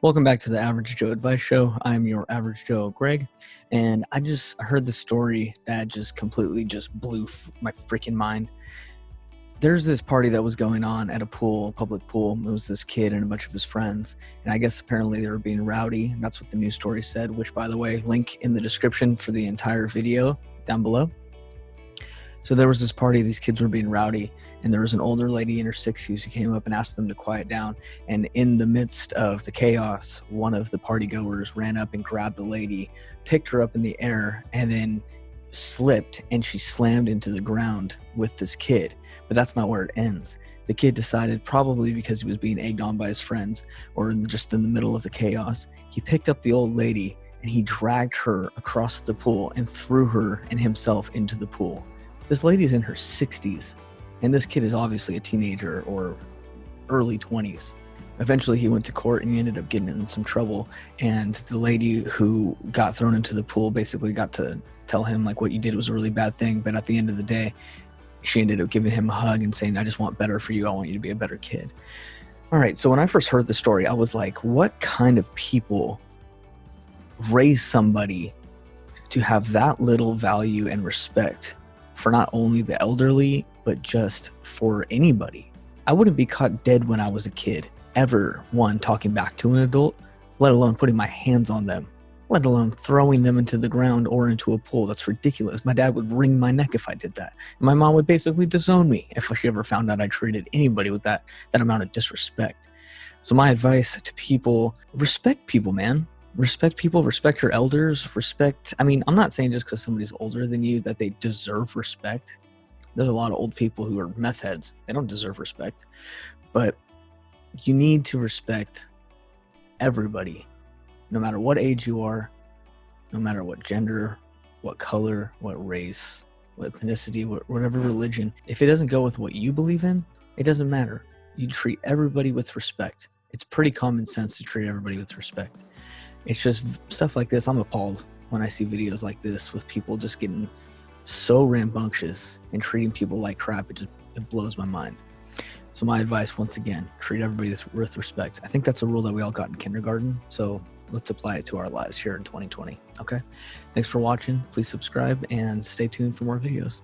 Welcome back to the Average Joe Advice Show. I'm your Average Joe, Greg, and I just heard the story that just completely just blew my freaking mind. There's this party that was going on at a pool, a public pool. It was this kid and a bunch of his friends, and I guess apparently they were being rowdy. That's what the news story said, which, by the way, link in the description for the entire video down below. So there was this party, these kids were being rowdy, and there was an older lady in her 60s who came up and asked them to quiet down. And in the midst of the chaos, one of the party goers ran up and grabbed the lady, picked her up in the air, and then slipped, and she slammed into the ground with this kid. But that's not where it ends. The kid decided, probably because he was being egged on by his friends or just in the middle of the chaos, he picked up the old lady and he dragged her across the pool and threw her and himself into the pool. This lady's in her 60s, and this kid is obviously a teenager or early 20s. Eventually, he went to court and he ended up getting in some trouble. And the lady who got thrown into the pool basically got to tell him, like, what you did was a really bad thing. But at the end of the day, she ended up giving him a hug and saying, I just want better for you. I want you to be a better kid. All right. So when I first heard the story, I was like, what kind of people raise somebody to have that little value and respect for not only the elderly, but just for anybody? I wouldn't be caught dead when I was a kid, ever, one, talking back to an adult, let alone putting my hands on them, let alone throwing them into the ground or into a pool. That's ridiculous. My dad would wring my neck if I did that. And my mom would basically disown me if she ever found out I treated anybody with that amount of disrespect. So my advice to people, respect people, man. Respect people, respect your elders, I'm not saying just because somebody's older than you that they deserve respect. There's a lot of old people who are meth heads. They don't deserve respect. But you need to respect everybody, no matter what age you are, no matter what gender, what color, what race, what ethnicity, whatever religion. If it doesn't go with what you believe in, it doesn't matter. You treat everybody with respect. It's pretty common sense to treat everybody with respect. It's just stuff like this. I'm appalled when I see videos like this with people just getting so rambunctious and treating people like crap. It blows my mind. So my advice, once again, treat everybody with respect. I think that's a rule that we all got in kindergarten. So let's apply it to our lives here in 2020. Okay. Thanks for watching. Please subscribe and stay tuned for more videos.